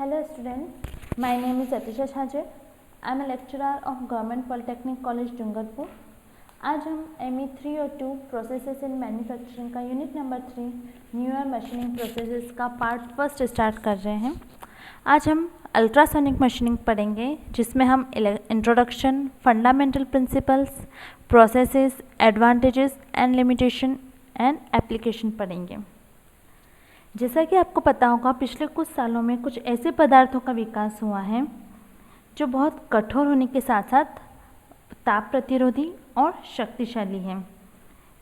Hello students, my name is Atisha Chhajer. I am a lecturer of Government Polytechnic College Dungarpur. आज हम ME 302 processes in manufacturing का unit number 3 newer machining processes का part first start कर रहे हैं। आज हम अल्ट्रासोनिक मशीनिंग पढ़ेंगे, जिसमें हम introduction, fundamental principles, processes, advantages and limitation and application पढ़ेंगे। जैसा कि आपको पता होगा, पिछले कुछ सालों में कुछ ऐसे पदार्थों का विकास हुआ है जो बहुत कठोर होने के साथ साथ ताप प्रतिरोधी और शक्तिशाली हैं।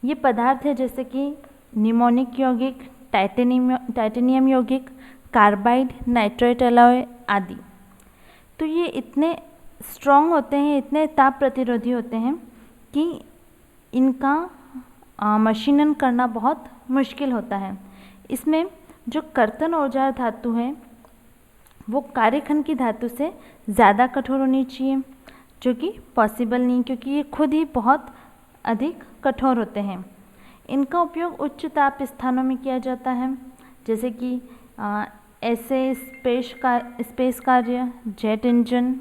ये पदार्थ है जैसे कि निमोनिक यौगिक, टाइटेनियम यौगिक, कार्बाइड, नाइट्रेट एलॉय आदि। तो ये इतने स्ट्रॉन्ग होते हैं, इतने ताप प्रतिरोधी होते हैं कि इनका मशीनन करना बहुत मुश्किल होता है। इसमें जो कर्तन औजार धातु है वो कार्यखंड की धातु से ज़्यादा कठोर होनी चाहिए, जो कि पॉसिबल नहीं, क्योंकि ये खुद ही बहुत अधिक कठोर होते हैं। इनका उपयोग उच्च ताप स्थानों में किया जाता है, जैसे कि ऐसे स्पेस कार्य, जेट इंजन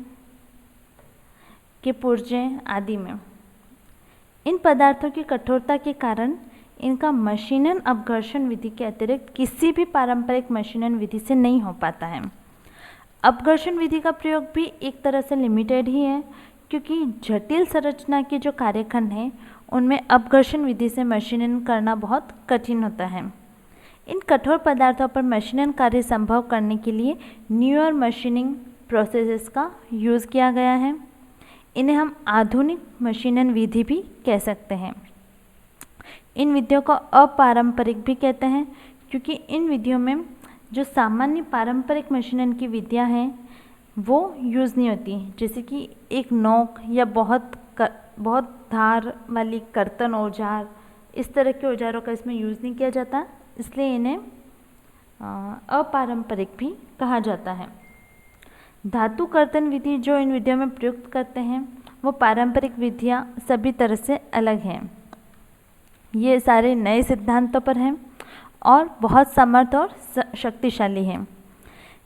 के पुर्जे आदि में। इन पदार्थों की कठोरता के कारण इनका मशीनन अपघर्षण विधि के अतिरिक्त किसी भी पारंपरिक मशीनन विधि से नहीं हो पाता है। अपघर्षण विधि का प्रयोग भी एक तरह से लिमिटेड ही है, क्योंकि जटिल संरचना के जो कार्यखंड हैं उनमें अपघर्षण विधि से मशीनन करना बहुत कठिन होता है। इन कठोर पदार्थों पर मशीनन कार्य संभव करने के लिए न्यूअर मशीनिंग प्रोसेसेस का यूज़ किया गया है। इन्हें हम आधुनिक मशीनन विधि भी कह सकते हैं। इन विधियों को अपारंपरिक भी कहते हैं, क्योंकि इन विधियों में जो सामान्य पारंपरिक मशीनन की विधियां हैं वो यूज़ नहीं होती, जैसे कि एक नोक या बहुत धार वाली कर्तन औजार, इस तरह के औजारों का इसमें यूज़ नहीं किया जाता, इसलिए इन्हें अपारंपरिक भी कहा जाता है। धातु कर्तन विधि जो इन विधियों में प्रयुक्त करते हैं वो पारंपरिक विधियां सभी तरह से अलग हैं। ये सारे नए सिद्धांतों पर हैं और बहुत समर्थ और शक्तिशाली हैं।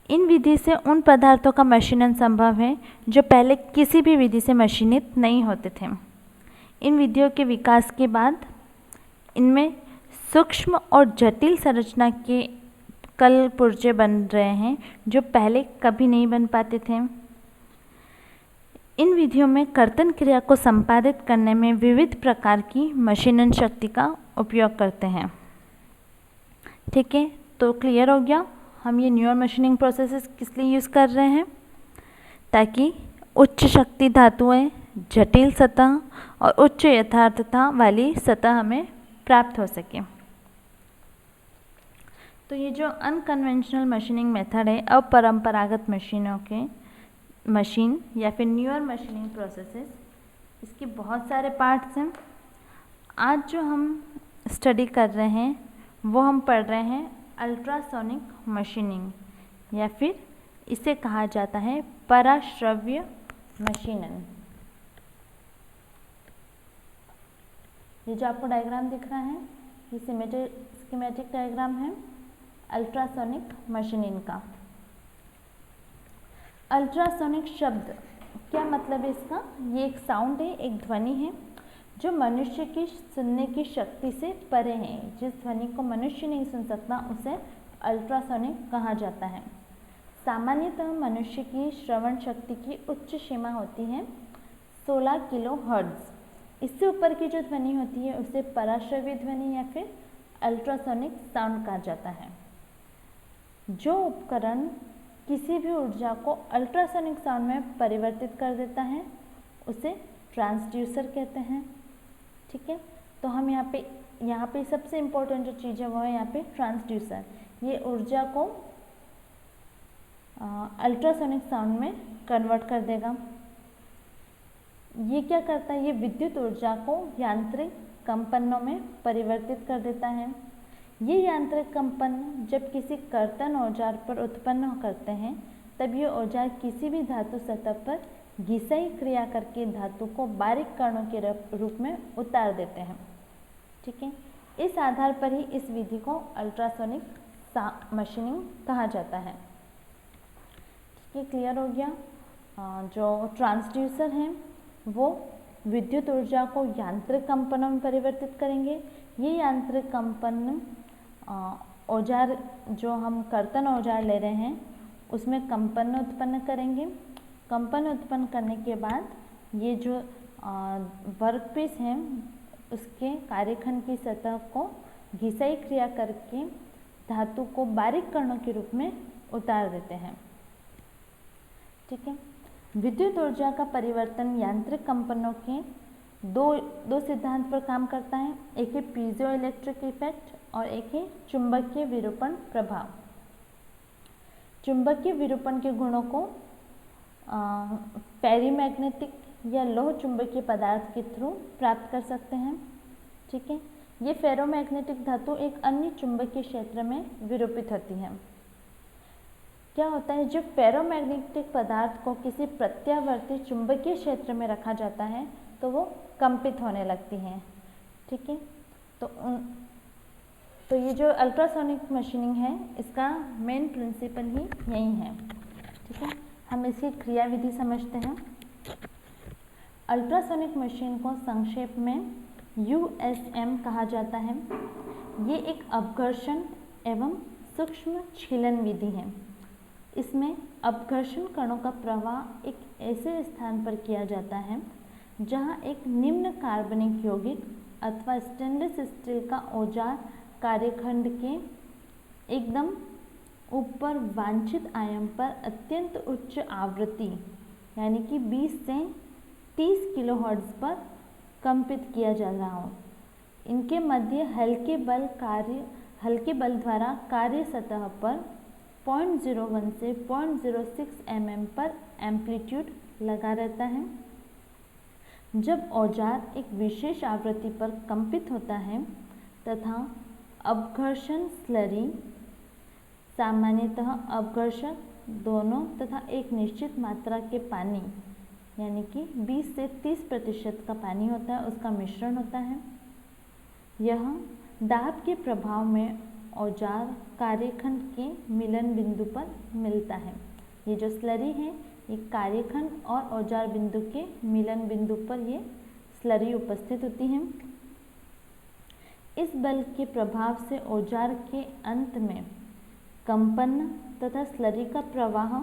इन विधि से उन पदार्थों का मशीनन संभव है जो पहले किसी भी विधि से मशीनित नहीं होते थे। इन विधियों के विकास के बाद इनमें सूक्ष्म और जटिल संरचना के कल पुर्जे बन रहे हैं जो पहले कभी नहीं बन पाते थे। इन विधियों में कर्तन क्रिया को संपादित करने में विविध प्रकार की मशीनन शक्ति का उपयोग करते हैं। ठीक है, तो क्लियर हो गया हम ये न्यूअर मशीनिंग प्रोसेसेस किस लिए यूज़ कर रहे हैं, ताकि उच्च शक्ति धातुएं, जटिल सतह और उच्च यथार्थता वाली सतह हमें प्राप्त हो सके। तो ये जो अनकन्वेंशनल मशीनिंग मेथड है, अपरंपरागत मशीन या फिर न्यूअर मशीनिंग प्रोसेसेस, इसके बहुत सारे पार्ट्स हैं। आज जो हम स्टडी कर रहे हैं वो हम पढ़ रहे हैं अल्ट्रासोनिक मशीनिंग, या फिर इसे कहा जाता है पराश्रव्य मशीनन। ये जो आपको डायग्राम दिख रहा है ये स्कीमेटिक डायग्राम है अल्ट्रासोनिक मशीनिंग का। अल्ट्रासोनिक शब्द क्या मतलब है इसका? ये एक साउंड है, एक ध्वनि है जो मनुष्य की सुनने की शक्ति से परे है। जिस ध्वनि को मनुष्य नहीं सुन सकता उसे अल्ट्रासोनिक कहा जाता है। सामान्यतः मनुष्य की श्रवण शक्ति की उच्च सीमा होती है 16 किलो हर्ट्ज। इससे ऊपर की जो ध्वनि होती है उसे पराश्रव्य ध्वनि या फिर अल्ट्रासोनिक साउंड कहा जाता है। जो उपकरण किसी भी ऊर्जा को अल्ट्रासोनिक साउंड में परिवर्तित कर देता है उसे ट्रांसड्यूसर कहते हैं। ठीक है, तो हम यहाँ पे सबसे इम्पोर्टेंट जो चीज़ है वो है यहाँ पे ट्रांसड्यूसर। ये ऊर्जा को अल्ट्रासोनिक साउंड में कन्वर्ट कर देगा। ये क्या करता है? ये विद्युत ऊर्जा को यांत्रिक कंपनों में परिवर्तित कर देता है। ये यांत्रिक कंपन जब किसी कर्तन औजार पर उत्पन्न करते हैं तब ये औजार किसी भी धातु सतह पर घिसाई क्रिया करके धातु को बारीक कणों के रूप में उतार देते हैं। ठीक है, इस आधार पर ही इस विधि को अल्ट्रासोनिक मशीनिंग कहा जाता है। ये क्लियर हो गया। जो ट्रांसड्यूसर हैं वो विद्युत ऊर्जा को यांत्रिक कंपनों में परिवर्तित करेंगे। ये यांत्रिक कंपन औजार जो हम कर्तन औजार ले रहे हैं उसमें कंपन उत्पन्न करेंगे। कंपन उत्पन्न करने के बाद ये जो वर्कपीस है उसके कार्यखंड की सतह को घिसाई क्रिया करके धातु को बारीक कणों के रूप में उतार देते हैं। ठीक है। विद्युत ऊर्जा का परिवर्तन यांत्रिक कंपनों के दो सिद्धांत पर काम करता है। एक है पीजो इलेक्ट्रिक इफेक्ट और एक है चुंबकीय विरूपण प्रभाव। चुंबकीय विरूपण के गुणों को पेरीमैग्नेटिक या लोह चुंबकीय पदार्थ के थ्रू प्राप्त कर सकते हैं। ठीक है। ये फेरोमैग्नेटिक धातु एक अन्य चुंबकीय क्षेत्र में विरूपित होती है। क्या होता है, जब फेरोमैग्नेटिक पदार्थ को किसी प्रत्यावर्ती चुंबकीय क्षेत्र में रखा जाता है तो वो कंपित होने लगती हैं। ठीक है। तो ये जो अल्ट्रासोनिक मशीनिंग है इसका मेन प्रिंसिपल ही यही है। ठीक है। हम इसकी क्रिया विधि समझते हैं। अल्ट्रासोनिक मशीन को संक्षेप में USM कहा जाता है। ये एक अपघर्षण एवं सूक्ष्म छीलन विधि है। इसमें अपघर्षण कणों का प्रवाह एक ऐसे स्थान पर किया जाता है जहां एक निम्न कार्बनिक यौगिक अथवा स्टेनलेस स्टील का औजार कार्यखंड के एकदम ऊपर वांछित आयाम पर अत्यंत उच्च आवृत्ति यानी कि 20 से 30 किलोहर्ट्ज़ पर कंपित किया जा रहा हो। इनके मध्य हल्के बल द्वारा कार्य सतह पर 0.01 से 0.06 mm पर एम्पलीट्यूड लगा रहता है। जब औजार एक विशेष आवृत्ति पर कंपित होता है तथा अपघर्षण स्लरी सामान्यतः अपघर्षक दोनों तथा एक निश्चित मात्रा के पानी यानी कि 20 से 30% का पानी होता है, उसका मिश्रण होता है। यह दाब के प्रभाव में औजार कार्यखंड के मिलन बिंदु पर मिलता है। ये जो स्लरी है ये कार्यखंड और औजार बिंदु के मिलन बिंदु पर ये स्लरी उपस्थित होती है। इस बल के प्रभाव से औजार के अंत में कंपन तथा स्लरी का प्रवाह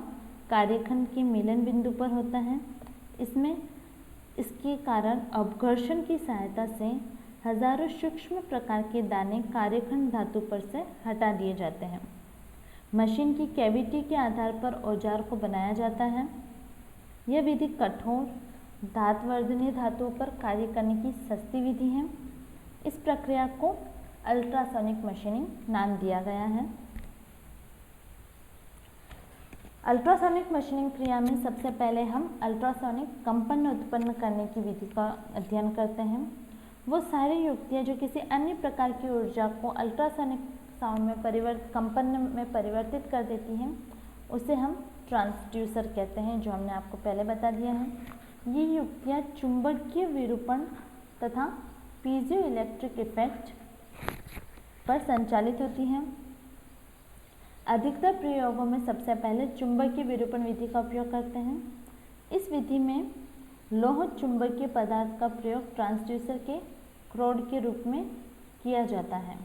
कार्यखंड के मिलन बिंदु पर होता है। इसके कारण अपघर्षण की सहायता से हजारों सूक्ष्म प्रकार के दाने कार्यखंड धातु पर से हटा दिए जाते हैं। मशीन की कैविटी के आधार पर औजार को बनाया जाता है। यह विधि कठोर धातवर्धनीय धातुओं पर कार्य करने की सस्ती विधि है। इस प्रक्रिया को अल्ट्रासोनिक मशीनिंग नाम दिया गया है। अल्ट्रासोनिक मशीनिंग क्रिया में सबसे पहले हम अल्ट्रासोनिक कंपन उत्पन्न करने की विधि का अध्ययन करते हैं। वो सारी युक्तियाँ जो किसी अन्य प्रकार की ऊर्जा को अल्ट्रासोनिक साउंड में कंपन में परिवर्तित कर देती हैं उसे हम ट्रांसड्यूसर कहते हैं, जो हमने आपको पहले बता दिया है। ये युक्तियाँ चुंबकीय विरूपण तथा पीजो इलेक्ट्रिक इफेक्ट पर संचालित होती हैं। अधिकतर प्रयोगों में सबसे पहले चुंबकीय विरूपण विधि का उपयोग करते हैं। इस विधि में लौह चुंबकीय पदार्थ का प्रयोग ट्रांसड्यूसर के क्रोड के रूप में किया जाता है।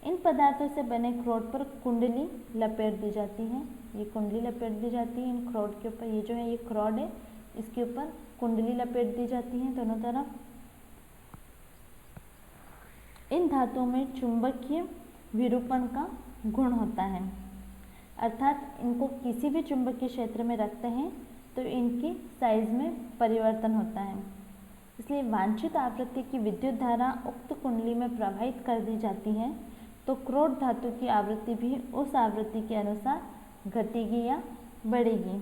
इन पदार्थों से बने क्रोड पर कुंडली लपेट दी जाती है। ये कुंडली लपेट दी जाती है इन क्रोड के ऊपर। ये जो है ये क्रोड है, इसके ऊपर कुंडली लपेट दी जाती है दोनों तरफ। इन धातुओं में चुंबकीय विरूपण का गुण होता है, अर्थात इनको किसी भी चुंबकीय क्षेत्र में रखते हैं तो इनकी साइज में परिवर्तन होता है। इसलिए वांछित आवृत्ति की विद्युत धारा उक्त कुंडली में प्रवाहित कर दी जाती है तो क्रोड धातु की आवृत्ति भी उस आवृत्ति के अनुसार घटेगी या बढ़ेगी।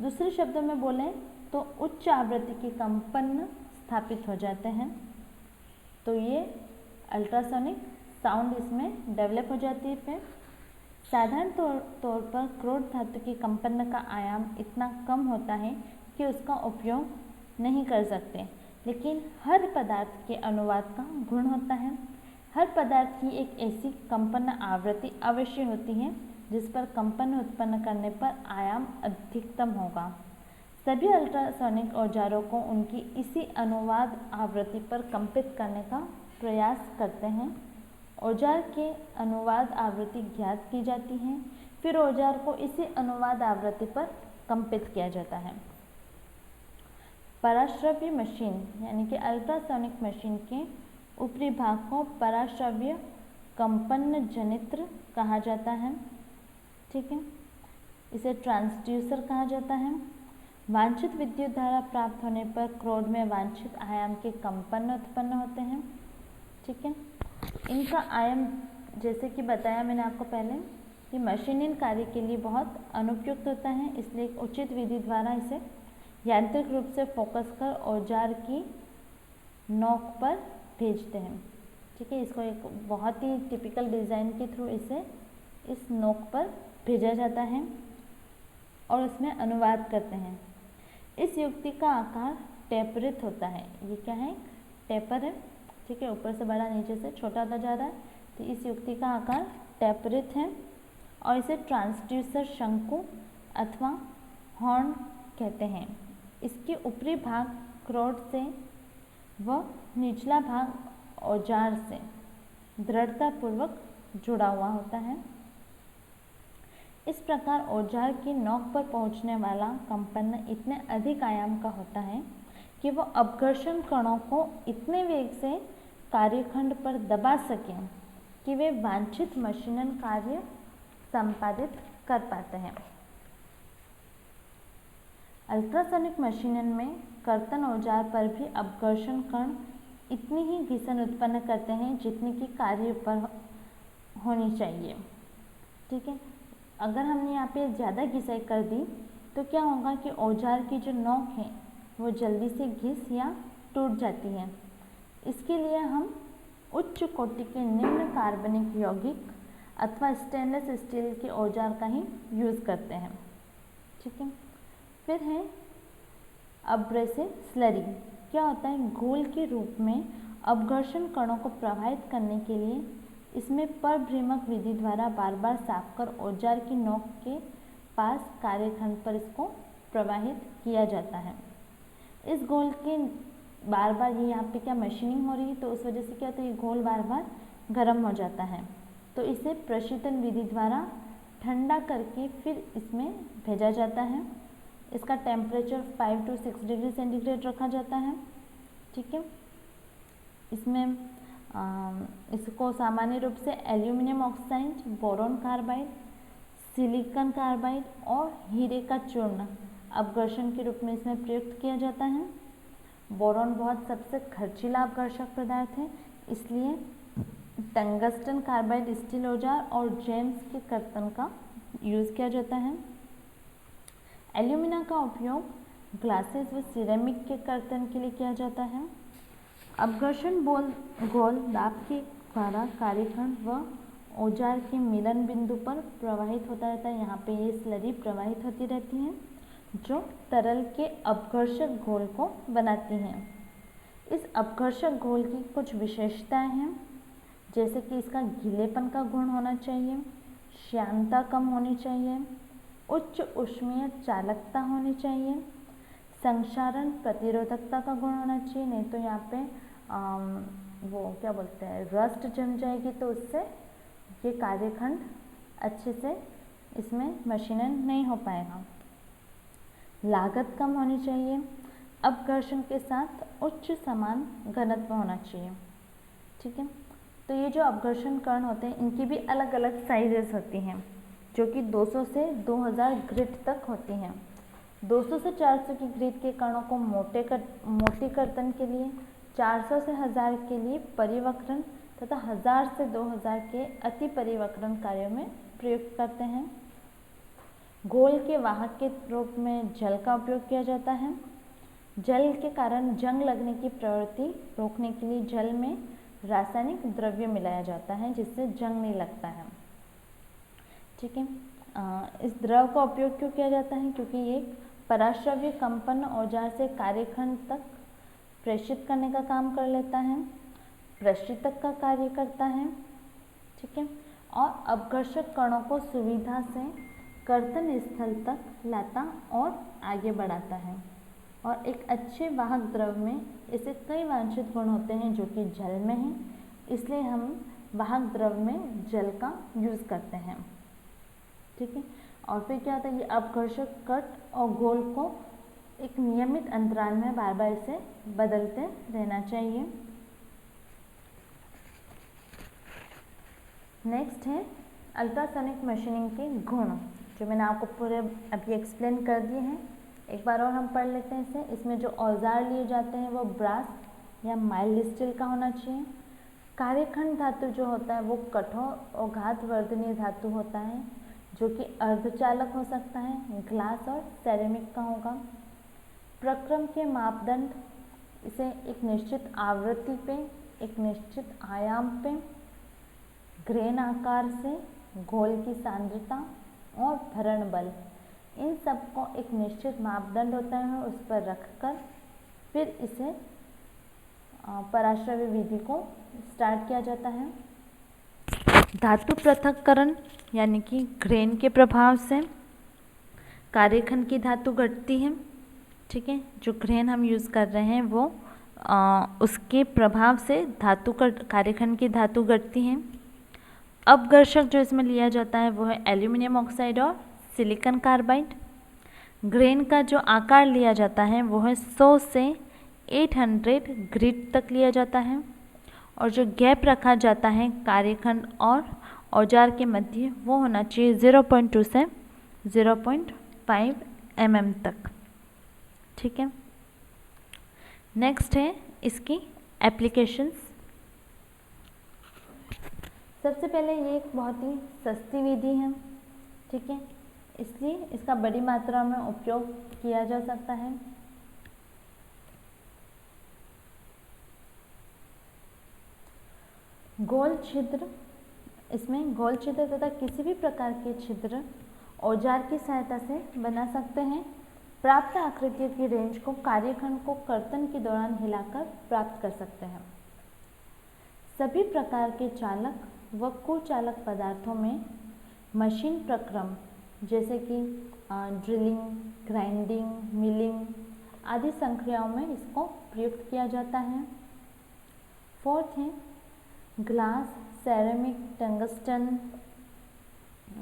दूसरे शब्दों में बोलें तो उच्च आवृत्ति के कंपन स्थापित हो जाते हैं। तो ये अल्ट्रासोनिक साउंड इसमें डेवलप हो जाती है। फिर साधारण तौर पर क्रोड धातु की कंपन का आयाम इतना कम होता है कि उसका उपयोग नहीं कर सकते, लेकिन हर पदार्थ के अनुवाद का गुण होता है। हर पदार्थ की एक ऐसी कंपन आवृत्ति अवश्य होती है जिस पर कंपन उत्पन्न करने पर आयाम अधिकतम होगा। सभी अल्ट्रासोनिक औजारों को उनकी इसी अनुवाद आवृत्ति पर कंपित करने का प्रयास करते हैं। औजार के अनुवाद आवृत्ति ज्ञात की जाती है, फिर औजार को इसी अनुवाद आवृत्ति पर कंपित किया जाता है। पराश्रव्य मशीन यानी कि अल्ट्रासोनिक मशीन के ऊपरी भाग को पराश्रव्य कंपन जनित्र कहा जाता है। ठीक है, इसे ट्रांसड्यूसर कहा जाता है। वांछित विद्युत धारा प्राप्त होने पर क्रोड में वांछित आयाम के कंपन उत्पन्न होते हैं। ठीक है, इनका आयाम जैसे कि बताया मैंने आपको पहले कि मशीनिंग कार्य के लिए बहुत अनुपयुक्त होता है, इसलिए एक उचित विधि द्वारा इसे यांत्रिक रूप से फोकस कर औजार की नोक पर भेजते हैं। ठीक है, इसको एक बहुत ही टिपिकल डिज़ाइन के थ्रू इसे इस नोक पर भेजा जाता है और उसमें अनुवाद करते हैं। इस युक्ति का आकार टेपरित होता है। ये क्या है? टेपर है। ठीक है, ऊपर से बड़ा नीचे से छोटा होता जा रहा है, तो इस युक्ति का आकार टेपरित है और इसे ट्रांसड्यूसर शंकु अथवा हॉर्न कहते हैं। इसके ऊपरी भाग क्रोड से व निचला भाग औजार से दृढ़तापूर्वक जुड़ा हुआ होता है। इस प्रकार औजार की नोक पर पहुंचने वाला कंपन इतने अधिक आयाम का होता है कि वो अपघर्षण कणों को इतने वेग से कार्यखंड पर दबा सकें कि वे वांछित मशीनन कार्य संपादित कर पाते हैं। अल्ट्रासोनिक मशीनन में कर्तन औजार पर भी अपघर्षण कण इतनी ही घिसन उत्पन्न करते हैं जितनी की कार्य पर होनी चाहिए। ठीक है, अगर हमने यहाँ पे ज़्यादा घिसाई कर दी तो क्या होगा कि औजार की जो नोक है वो जल्दी से घिस या टूट जाती है। इसके लिए हम उच्च कोटि के निम्न कार्बनिक यौगिक अथवा स्टेनलेस स्टील के औजार का ही यूज़ करते हैं। ठीक है, फिर है अब्रेसिव स्लरी। क्या होता है? घोल के रूप में अपघर्षण कणों को प्रवाहित करने के लिए इसमें परभ्रमक विधि द्वारा बार बार साफ कर औजार की नोक के पास कार्यखंड पर इसको प्रवाहित किया जाता है। इस घोल के बार बार ये यहाँ पे क्या मशीनिंग हो रही है, तो उस वजह से क्या होता है, ये घोल बार बार गर्म हो जाता है, तो इसे प्रशीतन विधि द्वारा ठंडा करके फिर इसमें भेजा जाता है। इसका टेम्परेचर 5 to 6 डिग्री सेंटीग्रेड रखा जाता है। ठीक है, इसमें इसको सामान्य रूप से aluminium oxide, boron carbide, silicon carbide और हीरे का चूर्ण अपघर्षण के रूप में इसमें प्रयुक्त किया जाता है। बोरॉन बहुत सबसे खर्चीला अपघर्षक पदार्थ है, इसलिए टंगस्टन कार्बाइड स्टील औजार और जेम्स के कर्तन का यूज़ किया जाता है। एल्यूमिना का उपयोग ग्लासेस व सिरेमिक के कर्तन के लिए किया जाता है। अपघर्षण घोल दाब के द्वारा कार्यखंड व औजार के मिलन बिंदु पर प्रवाहित होता रहता है। यहाँ पे ये स्लरी प्रवाहित होती रहती है जो तरल के अपघर्षक घोल को बनाती हैं। इस अपघर्षक घोल की कुछ विशेषताएं हैं, जैसे कि इसका गीलेपन का गुण होना चाहिए, श्यानता कम होनी चाहिए, उच्च ऊष्मीय चालकता होनी चाहिए, संक्षारण प्रतिरोधकता का गुण होना चाहिए, नहीं तो यहाँ पे वो क्या बोलते हैं रस्ट जम जाएगी, तो उससे ये कार्यखंड अच्छे से इसमें मशीनन नहीं हो पाएगा। लागत कम होनी चाहिए, अपघर्षण के साथ उच्च समान घनत्व होना चाहिए। ठीक है, तो ये जो अपघर्षण कण होते हैं इनकी भी अलग अलग साइजेस होती हैं, जो कि 200 से 2000 ग्रिड तक होती हैं। 200 से 400 की ग्रिड के कणों को मोटे कर्तन के लिए, 400 से 1000 के लिए परिवक्रण तथा 1000 से 2000 के अति परिवक्रण कार्यों में प्रयुक्त करते हैं। घोल के वाहक के रूप में जल का उपयोग किया जाता है। जल के कारण जंग लगने की प्रवृत्ति रोकने के लिए जल में रासायनिक द्रव्य मिलाया जाता है, जिससे जंग नहीं लगता है। ठीक है, इस द्रव का उपयोग क्यों किया जाता है? क्योंकि ये पराश्रव्य कंपन औजार से कार्यखंड तक प्रेषित करने का काम कर लेता है, प्रशीतक का कार्य करता है। ठीक है, और अपघर्षक कणों को सुविधा से कर्तन स्थल तक लाता और आगे बढ़ाता है। और एक अच्छे वाहक द्रव में ऐसे कई वांछित गुण होते हैं जो कि जल में हैं, इसलिए हम वाहक द्रव में जल का यूज़ करते हैं। ठीक है। और फिर क्या होता है, ये अपघर्षक कट और घोल को एक नियमित अंतराल में बार बार इसे बदलते रहना चाहिए। नेक्स्ट है अल्ट्रासोनिक मशीनिंग के गुण, जो मैंने आपको पूरे अभी एक्सप्लेन कर दिए हैं। एक बार और हम पढ़ लेते हैं इसे। इसमें जो औजार लिए जाते हैं वो ब्रास या माइल्ड स्टील का होना चाहिए। कार्यखंड धातु जो होता है वो कठोर और घातवर्धनीय धातु होता है, जो कि अर्धचालक हो सकता है, ग्लास और सेरेमिक का होगा। प्रक्रम के मापदंड इसे एक निश्चित आवृत्ति पे, एक निश्चित आयाम पे, ग्रेन आकार से, घोल की सांद्रता और भरण बल, इन सब को एक निश्चित मापदंड होता है, उस पर रखकर फिर इसे पराश्रव्य विधि को स्टार्ट किया जाता है। धातु पृथक्करण यानी कि ग्रेन के प्रभाव से कार्यखंड की धातु घटती है। ठीक है, जो ग्रेन हम यूज़ कर रहे हैं वो उसके प्रभाव से धातु का कार्यखंड की धातु घटती है। अपघर्षक जो इसमें लिया जाता है वो है एल्यूमिनियम ऑक्साइड और सिलिकॉन कार्बाइड। ग्रेन का जो आकार लिया जाता है वो है 100 से 800 ग्रिड तक लिया जाता है। और जो गैप रखा जाता है कार्यखंड और औजार के मध्य वो होना चाहिए 0.2 से 0.5 mm तक। ठीक है। नेक्स्ट है इसकी एप्लीकेशंस। सबसे पहले ये एक बहुत ही सस्ती विधि है। ठीक है, इसलिए इसका बड़ी मात्रा में उपयोग किया जा सकता है। गोल छिद्र, इसमें गोल छिद्र तथा किसी भी प्रकार के छिद्र औजार की सहायता से बना सकते हैं। प्राप्त आकृतियों की रेंज को कार्यखंड को कर्तन के दौरान हिलाकर प्राप्त कर सकते हैं। सभी प्रकार के चालक व कुचालक पदार्थों में मशीन प्रक्रम जैसे कि ड्रिलिंग, ग्राइंडिंग, मिलिंग आदि संक्रियाओं में इसको प्रयुक्त किया जाता है। फोर्थ है ग्लास, सेरेमिक, टंगस्टन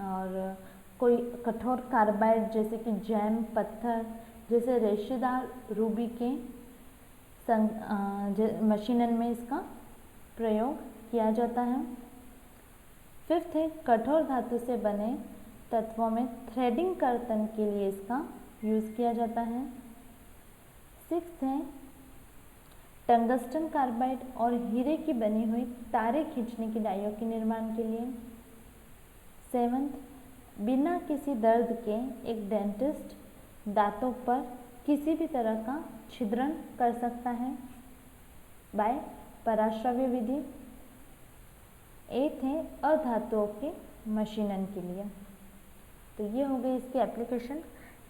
और कोई कठोर कार्बाइड जैसे कि जैम, पत्थर जैसे रेशेदार रूबी के मशीनन में इसका प्रयोग किया जाता है। फिफ्थ है कठोर धातु से बने तत्वों में थ्रेडिंग कर्तन के लिए इसका यूज़ किया जाता है। सिक्स्थ है टंगस्टन कार्बाइड और हीरे की बनी हुई तारे खींचने की डाइयों के निर्माण के लिए। सेवंथ, बिना किसी दर्द के एक डेंटिस्ट दांतों पर किसी भी तरह का छिद्रण कर सकता है बाय पराश्रव्य विधि। एथ है अधातुओं के मशीनन के लिए। तो ये हो गई इसकी एप्लीकेशन।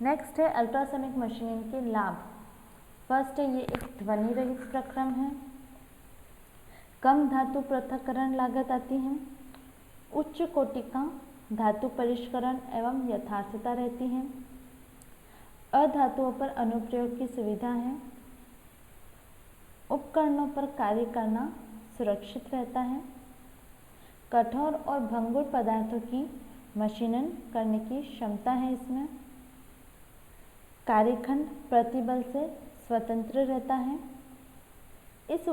नेक्स्ट है अल्ट्रासोनिक मशीनिंग के लाभ। फर्स्ट है ये एक ध्वनि रहित प्रक्रम है। कम धातु पृथक्करण लागत आती है। उच्च कोटि का धातु परिष्करण एवं यथार्थता रहती है। अधातुओं पर अनुप्रयोग की सुविधा है। उपकरणों पर कार्य करना सुरक्षित रहता है। कठोर और भंगुर पदार्थों की मशीनन करने की क्षमता है इसमें। कार्यखंड प्रतिबल से स्वतंत्र रहता है। इस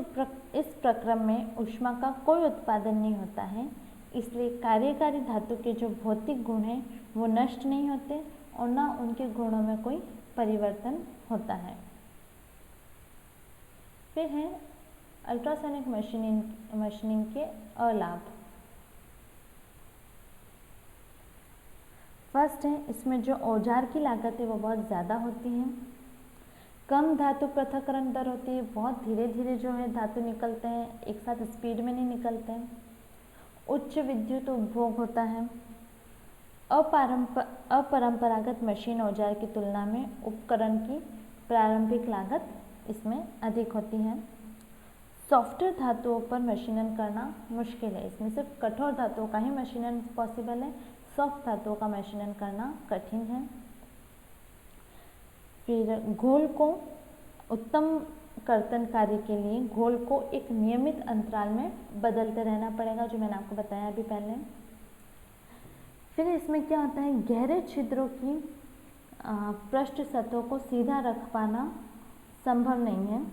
प्रक्रम में ऊष्मा का कोई उत्पादन नहीं होता है, इसलिए कार्यकारी धातु के जो भौतिक गुण हैं वो नष्ट नहीं होते और ना उनके गुणों में कोई परिवर्तन होता है। फिर है अल्ट्रासोनिक मशीनिंग के अलाभ। फर्स्ट है इसमें जो औजार की लागत है वो बहुत ज़्यादा होती है। कम धातु पृथक्करण दर होती है, बहुत धीरे धीरे जो है धातु निकलते हैं, एक साथ स्पीड में नहीं निकलते हैं। उच्च विद्युत उपभोग होता है। अपरंपरागत मशीन औजार की तुलना में उपकरण की प्रारंभिक लागत इसमें अधिक होती है। सॉफ्टवेयर धातुओं पर मशीनन करना मुश्किल है। इसमें सिर्फ कठोर धातुओं का ही मशीनन पॉसिबल है, सॉफ्ट धातुओं का मशीनन करना कठिन है। फिर घोल को उत्तम कर्तन कार्य के लिए घोल को एक नियमित अंतराल में बदलते रहना पड़ेगा, जो मैंने आपको बताया अभी पहले। फिर इसमें क्या होता है, गहरे छिद्रों की पृष्ठ सतहों को सीधा रख पाना संभव नहीं है,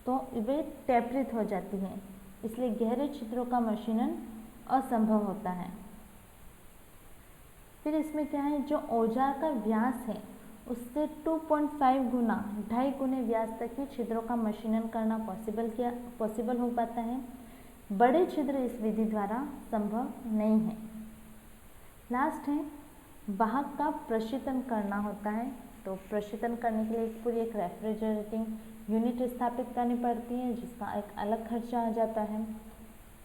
तो वे टैपरित हो जाती हैं, इसलिए गहरे छिद्रों का मशीनन असंभव होता है। फिर इसमें क्या है, जो औजार का व्यास है उससे 2.5 गुना 2.5 गुने व्यास तक ही छिद्रों का मशीनन करना पॉसिबल हो पाता है। बड़े छिद्र इस विधि द्वारा संभव नहीं है। लास्ट है, वाहक का प्रशीतन करना होता है, तो प्रशीतन करने के लिए पूरी एक रेफ्रिजरेटिंग यूनिट स्थापित करनी पड़ती है, जिसका एक अलग खर्चा आ जाता है।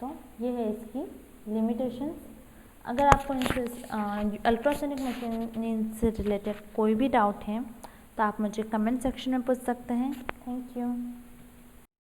तो ये है इसकी लिमिटेशंस। अगर आपको इनसे अल्ट्रासोनिक मशीन से रिलेटेड कोई भी डाउट है तो आप मुझे कमेंट सेक्शन में पूछ सकते हैं। Thank you.